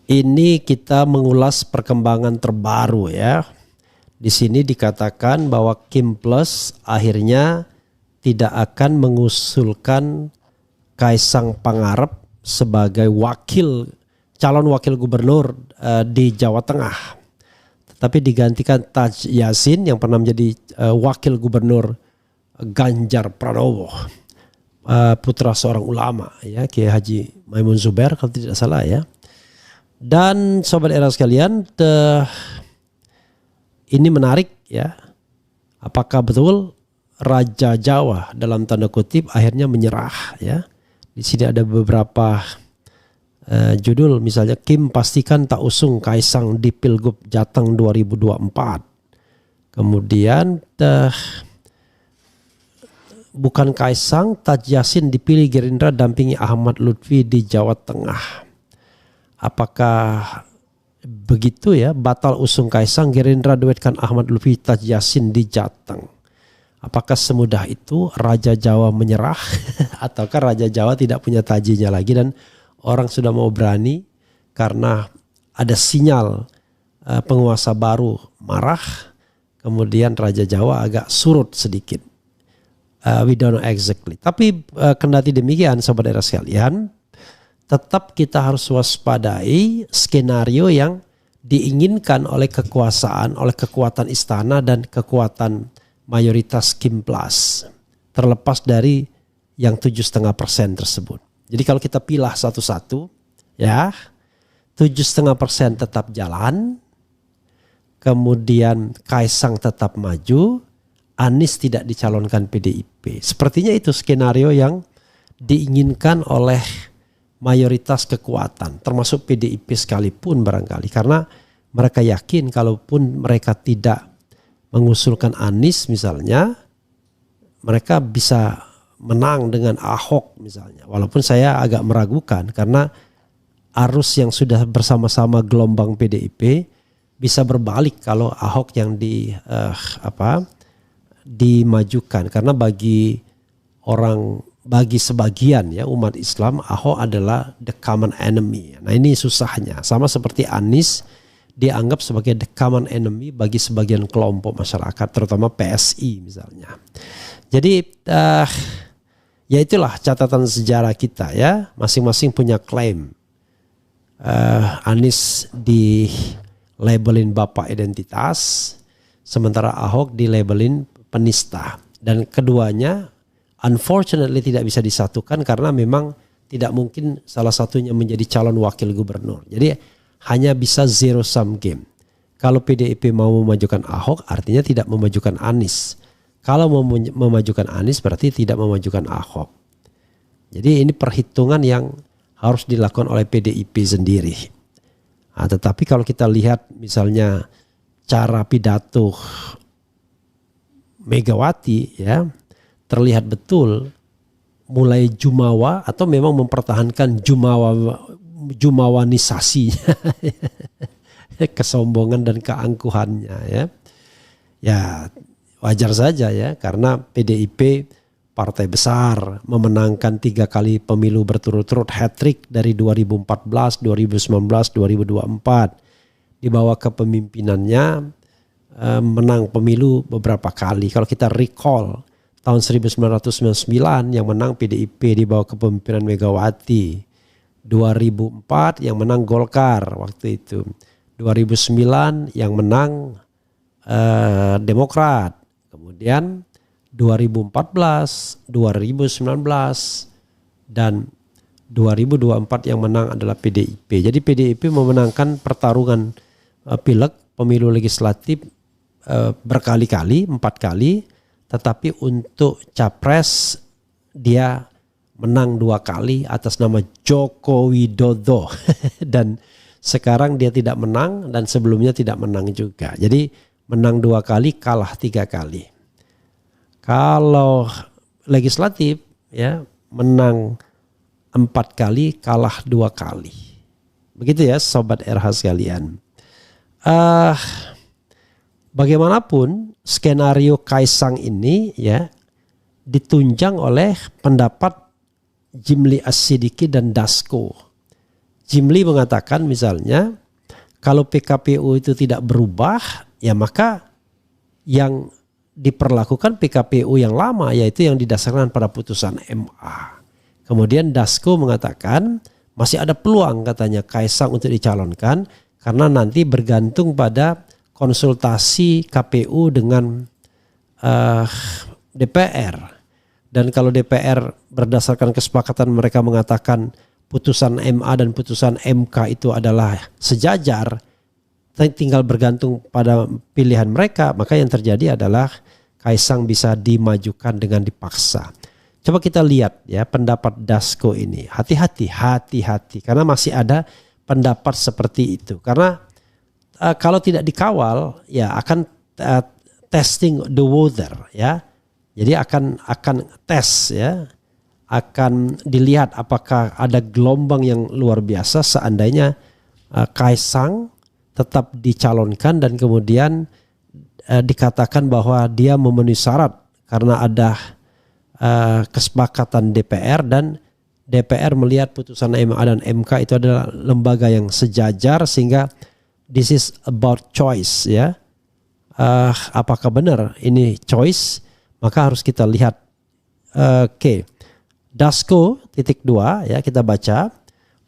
Ini kita mengulas perkembangan terbaru ya. Di sini dikatakan bahwa Kim Plus akhirnya tidak akan mengusulkan Kaisang Pangarep sebagai calon wakil gubernur di Jawa Tengah. Tetapi digantikan Taj Yassin yang pernah menjadi wakil gubernur Ganjar Pranowo, putra seorang ulama ya, Kiai Haji Maimun Zubair kalau tidak salah ya. Dan sobat era sekalian, ini menarik ya. Apakah betul Raja Jawa dalam tanda kutip akhirnya menyerah ya? Di sini ada beberapa judul, misalnya Kim pastikan tak usung Kaisang di Pilgub Jateng 2024. Kemudian bukan Kaisang, Taj Yassin dipilih Gerindra dampingi Ahmad Lutfi di Jawa Tengah. Apakah begitu ya? Batal usung Kaisang, Gerindra duetkan Ahmad Lutfi Taj Yassin di Jateng. Apakah semudah itu Raja Jawa menyerah ataukah Raja Jawa tidak punya tajinya lagi dan orang sudah mau berani karena ada sinyal penguasa baru marah, kemudian Raja Jawa agak surut sedikit. We don't know exactly. Tapi kendati demikian sobat era sekalian, tetap kita harus waspadai skenario yang diinginkan oleh kekuasaan, oleh kekuatan istana dan kekuatan mayoritas Kim Plus, terlepas dari yang 7,5% tersebut. Jadi kalau kita pilah satu-satu ya, 7,5% tetap jalan, kemudian Kaisang tetap maju, Anies tidak dicalonkan PDIP. Sepertinya itu skenario yang diinginkan oleh mayoritas kekuatan, termasuk PDIP sekalipun barangkali. Karena mereka yakin kalaupun mereka tidak mengusulkan Anies misalnya, mereka bisa menang dengan Ahok misalnya. Walaupun saya agak meragukan karena arus yang sudah bersama-sama gelombang PDIP bisa berbalik kalau Ahok yang dimajukan. Karena bagi sebagian ya umat Islam, Ahok adalah the common enemy. Nah ini susahnya. Sama seperti Anies dianggap sebagai the common enemy bagi sebagian kelompok masyarakat, terutama PSI misalnya. Jadi ya itulah catatan sejarah kita ya. Masing-masing punya klaim. Anies di labelin bapak identitas, sementara Ahok di labelin penista. Dan keduanya unfortunately tidak bisa disatukan karena memang tidak mungkin salah satunya menjadi calon wakil gubernur. Jadi hanya bisa zero sum game. Kalau PDIP mau memajukan Ahok artinya tidak memajukan Anies. Kalau mau memajukan Anies berarti tidak memajukan Ahok. Jadi ini perhitungan yang harus dilakukan oleh PDIP sendiri. Nah, tetapi kalau kita lihat misalnya cara pidato Megawati ya, terlihat betul mulai jumawa atau memang mempertahankan jumawanisasi kesombongan dan keangkuhannya ya. Ya wajar saja ya, karena PDIP partai besar memenangkan 3 kali pemilu berturut-turut, hat-trick dari 2014, 2019, 2024. Di bawah kepemimpinannya menang pemilu beberapa kali. Kalau kita recall tahun 1999 yang menang PDIP di bawah kepemimpinan Megawati. 2004 yang menang Golkar waktu itu. 2009 yang menang Demokrat. Kemudian 2014, 2019 dan 2024 yang menang adalah PDIP. Jadi PDIP memenangkan pertarungan pileg, pemilu legislatif berkali-kali, 4 kali. Tetapi untuk capres dia menang 2 kali atas nama Joko Widodo. Dan sekarang dia tidak menang dan sebelumnya tidak menang juga. Jadi menang 2 kali, kalah 3 kali. Kalau legislatif ya menang 4 kali, kalah 2 kali. Begitu ya sobat RH sekalian. Bagaimanapun skenario Kaisang ini ya ditunjang oleh pendapat Jimli As-Sidiki dan Dasko. Jimli mengatakan misalnya kalau PKPU itu tidak berubah, ya maka yang diperlakukan PKPU yang lama, yaitu yang didasarkan pada putusan MA. Kemudian Dasko mengatakan masih ada peluang katanya Kaisang untuk dicalonkan karena nanti bergantung pada konsultasi KPU dengan DPR. Dan kalau DPR berdasarkan kesepakatan mereka mengatakan putusan MA dan putusan MK itu adalah sejajar, tinggal bergantung pada pilihan mereka, maka yang terjadi adalah Kaisang bisa dimajukan dengan dipaksa. Coba kita lihat ya pendapat Dasko ini. Hati-hati karena masih ada pendapat seperti itu. Karena kalau tidak dikawal ya akan testing the water ya. Jadi akan tes ya. Akan dilihat apakah ada gelombang yang luar biasa seandainya Kaisang tetap dicalonkan dan kemudian dikatakan bahwa dia memenuhi syarat karena ada kesepakatan DPR dan DPR melihat putusan MA dan MK itu adalah lembaga yang sejajar sehingga this is about choice ya. Apakah benar ini choice? Maka harus kita lihat. Oke. Dasko titik 2 ya kita baca.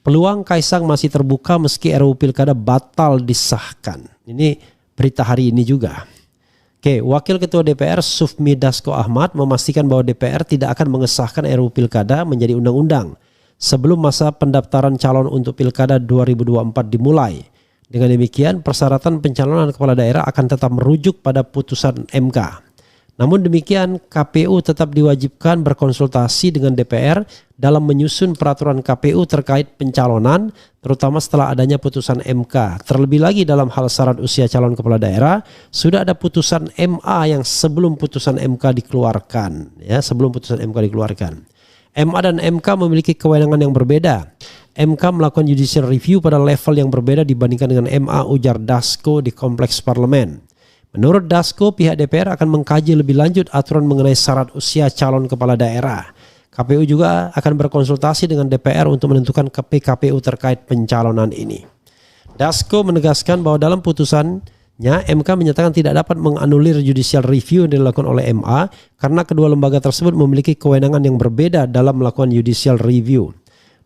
Peluang Kaisang masih terbuka meski RUU Pilkada batal disahkan. Ini berita hari ini juga. Oke, Wakil Ketua DPR Sufmi Dasko Ahmad memastikan bahwa DPR tidak akan mengesahkan RUU Pilkada menjadi undang-undang sebelum masa pendaftaran calon untuk Pilkada 2024 dimulai. Dengan demikian, persyaratan pencalonan kepala daerah akan tetap merujuk pada putusan MK. Namun demikian, KPU tetap diwajibkan berkonsultasi dengan DPR dalam menyusun peraturan KPU terkait pencalonan, terutama setelah adanya putusan MK. Terlebih lagi dalam hal syarat usia calon kepala daerah, sudah ada putusan MA yang sebelum putusan MK dikeluarkan. Ya, sebelum putusan MK dikeluarkan. MA dan MK memiliki kewenangan yang berbeda. MK melakukan judicial review pada level yang berbeda dibandingkan dengan MA, ujar Dasko di Kompleks Parlemen. Menurut Dasko, pihak DPR akan mengkaji lebih lanjut aturan mengenai syarat usia calon kepala daerah. KPU juga akan berkonsultasi dengan DPR untuk menentukan PKPU terkait pencalonan ini. Dasko menegaskan bahwa dalam putusannya MK menyatakan tidak dapat menganulir judicial review yang dilakukan oleh MA karena kedua lembaga tersebut memiliki kewenangan yang berbeda dalam melakukan judicial review.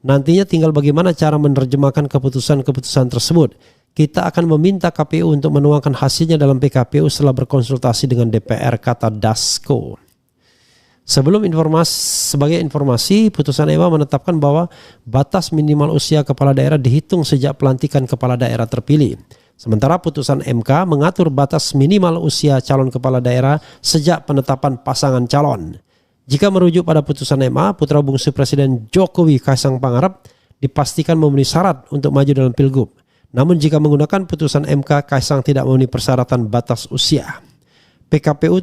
Nantinya tinggal bagaimana cara menerjemahkan keputusan-keputusan tersebut. Kita akan meminta KPU untuk menuangkan hasilnya dalam PKPU setelah berkonsultasi dengan DPR, kata Dasko. Sebagai informasi, putusan MA menetapkan bahwa batas minimal usia kepala daerah dihitung sejak pelantikan kepala daerah terpilih. Sementara putusan MK mengatur batas minimal usia calon kepala daerah sejak penetapan pasangan calon. Jika merujuk pada putusan MA, putra bungsu Presiden Jokowi Kaisang Pangarep dipastikan memenuhi syarat untuk maju dalam Pilgub. Namun jika menggunakan putusan MK, Kaisang tidak memenuhi persyaratan batas usia. PKPU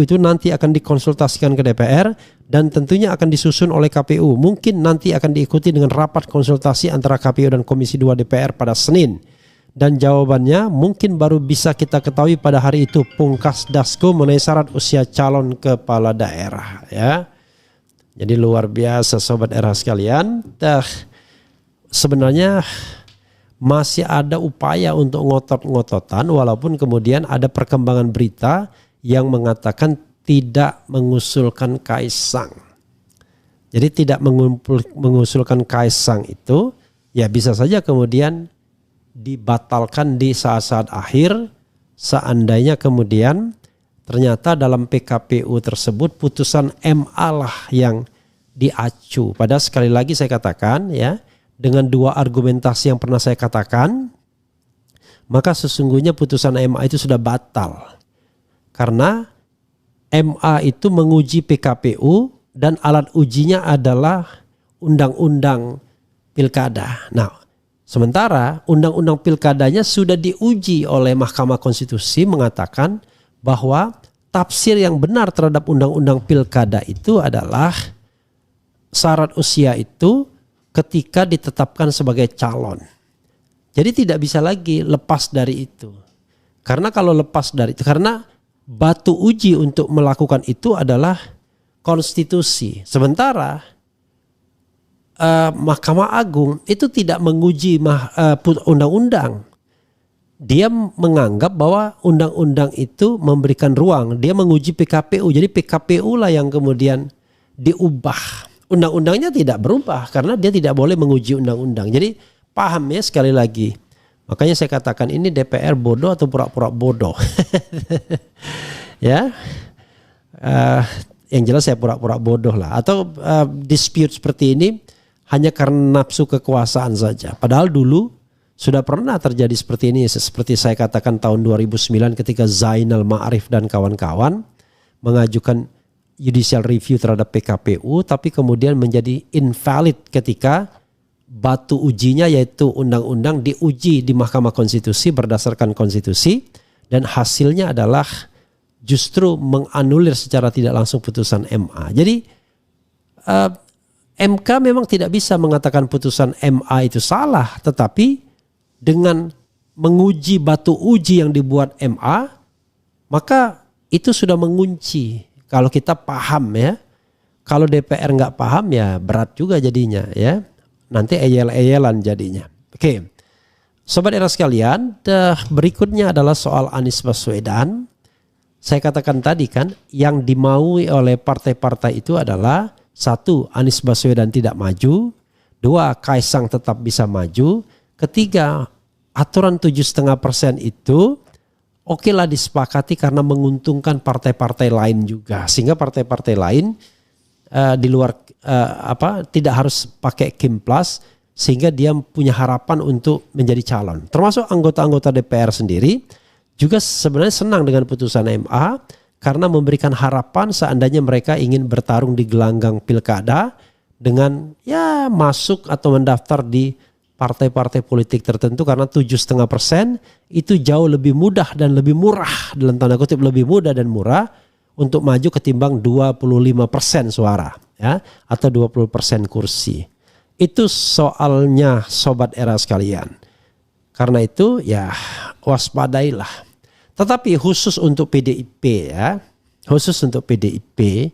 itu nanti akan dikonsultasikan ke DPR dan tentunya akan disusun oleh KPU. Mungkin nanti akan diikuti dengan rapat konsultasi antara KPU dan Komisi 2 DPR pada Senin. Dan jawabannya mungkin baru bisa kita ketahui pada hari itu, pungkas Dasko mengenai syarat usia calon kepala daerah. Ya, jadi luar biasa sobat era sekalian. Sebenarnya masih ada upaya untuk ngotot-ngototan walaupun kemudian ada perkembangan berita yang mengatakan tidak mengusulkan Kaisang. Jadi tidak mengusulkan Kaisang itu ya bisa saja kemudian dibatalkan di saat-saat akhir seandainya kemudian ternyata dalam PKPU tersebut putusan MA lah yang diacu. Padahal sekali lagi saya katakan ya, dengan dua argumentasi yang pernah saya katakan, maka sesungguhnya putusan MA itu sudah batal. Karena MA itu menguji PKPU dan alat ujinya adalah undang-undang pilkada. Nah, sementara undang-undang pilkadanya sudah diuji oleh Mahkamah Konstitusi mengatakan bahwa tafsir yang benar terhadap undang-undang pilkada itu adalah syarat usia itu ketika ditetapkan sebagai calon. Jadi tidak bisa lagi lepas dari itu. Karena kalau lepas dari itu, karena batu uji untuk melakukan itu adalah konstitusi. Sementara Mahkamah Agung itu tidak menguji undang-undang. Dia menganggap bahwa undang-undang itu memberikan ruang. Dia menguji PKPU. Jadi PKPU lah yang kemudian diubah. Undang-undangnya tidak berubah karena dia tidak boleh menguji undang-undang. Jadi paham ya sekali lagi. Makanya saya katakan ini DPR bodoh atau pura-pura bodoh. Ya. Yang jelas saya pura-pura bodoh lah. Atau dispute seperti ini hanya karena nafsu kekuasaan saja. Padahal dulu sudah pernah terjadi seperti ini, seperti saya katakan tahun 2009 ketika Zainal Ma'arif dan kawan-kawan mengajukan judicial review terhadap PKPU, tapi kemudian menjadi invalid ketika batu ujinya yaitu undang-undang diuji di Mahkamah Konstitusi berdasarkan konstitusi, dan hasilnya adalah justru menganulir secara tidak langsung putusan MA. Jadi MK memang tidak bisa mengatakan putusan MA itu salah, tetapi dengan menguji batu uji yang dibuat MA, maka itu sudah mengunci. Kalau kita paham ya, kalau DPR nggak paham ya berat juga jadinya ya. Nanti eyel-eyelan jadinya. Oke, sobat era sekalian, berikutnya adalah soal Anies Baswedan. Saya katakan tadi kan, yang dimaui oleh partai-partai itu adalah satu, Anies Baswedan tidak maju. Dua, Kaisang tetap bisa maju. Ketiga, aturan 7,5% itu oke lah disepakati karena menguntungkan partai-partai lain juga. Sehingga partai-partai lain di luar tidak harus pakai Kim Plus, sehingga dia punya harapan untuk menjadi calon. Termasuk anggota-anggota DPR sendiri juga sebenarnya senang dengan putusan MA karena memberikan harapan seandainya mereka ingin bertarung di gelanggang pilkada dengan ya masuk atau mendaftar di partai-partai politik tertentu, karena 7,5% itu jauh lebih mudah dan lebih murah, dalam tanda kutip lebih mudah dan murah untuk maju ketimbang 25% suara ya, atau 20% kursi. Itu soalnya sobat era sekalian. Karena itu ya waspadailah. Tetapi khusus untuk PDIP ya, khusus untuk PDIP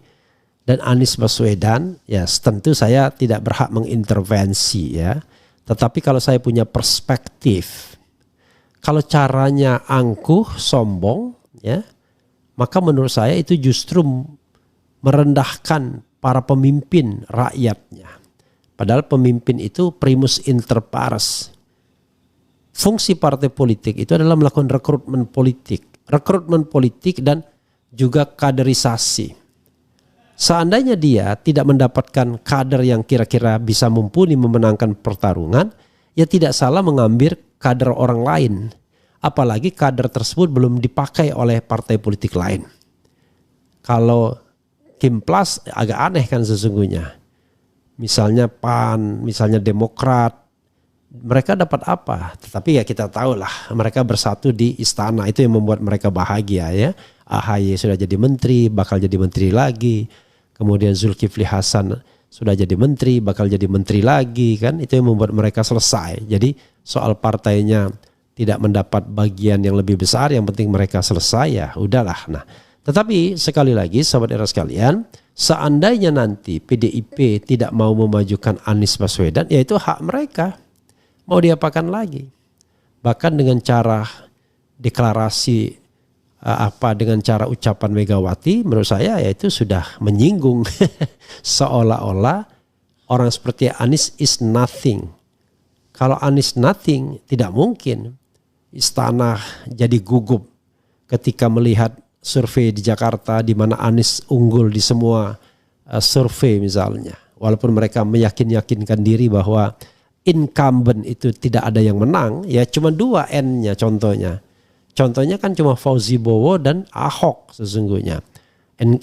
dan Anies Baswedan ya, tentu saya tidak berhak mengintervensi ya. Tetapi kalau saya punya perspektif, kalau caranya angkuh, sombong, ya, maka menurut saya itu justru merendahkan para pemimpin rakyatnya. Padahal pemimpin itu primus inter pares. Fungsi partai politik itu adalah melakukan rekrutmen politik dan juga kaderisasi. Seandainya dia tidak mendapatkan kader yang kira-kira bisa mumpuni memenangkan pertarungan, ya tidak salah mengambil kader orang lain. Apalagi kader tersebut belum dipakai oleh partai politik lain. Kalau Kim Plus agak aneh kan sesungguhnya. Misalnya PAN, misalnya Demokrat, mereka dapat apa? Tetapi ya kita tahulah mereka bersatu di istana, itu yang membuat mereka bahagia ya. AHY sudah jadi menteri, bakal jadi menteri lagi. Kemudian Zulkifli Hasan sudah jadi menteri, bakal jadi menteri lagi kan. Itu yang membuat mereka selesai. Jadi soal partainya tidak mendapat bagian yang lebih besar, yang penting mereka selesai ya udahlah. Nah, tetapi sekali lagi sahabat era sekalian, seandainya nanti PDIP tidak mau memajukan Anies Baswedan, ya itu hak mereka. Mau diapakan lagi? Bahkan dengan cara deklarasi dengan cara ucapan Megawati, menurut saya ya itu sudah menyinggung seolah-olah orang seperti Anies is nothing. Kalau Anies nothing, tidak mungkin istana jadi gugup ketika melihat survei di Jakarta di mana Anies unggul di semua survei misalnya. Walaupun mereka meyakinkan diri bahwa incumbent itu tidak ada yang menang, ya cuma 2 N-nya contohnya. Contohnya kan cuma Fauzi Bowo dan Ahok sesungguhnya.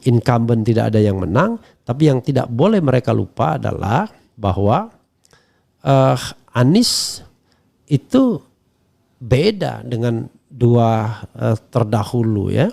Incumbent tidak ada yang menang, tapi yang tidak boleh mereka lupa adalah bahwa Anies itu beda dengan 2 terdahulu ya.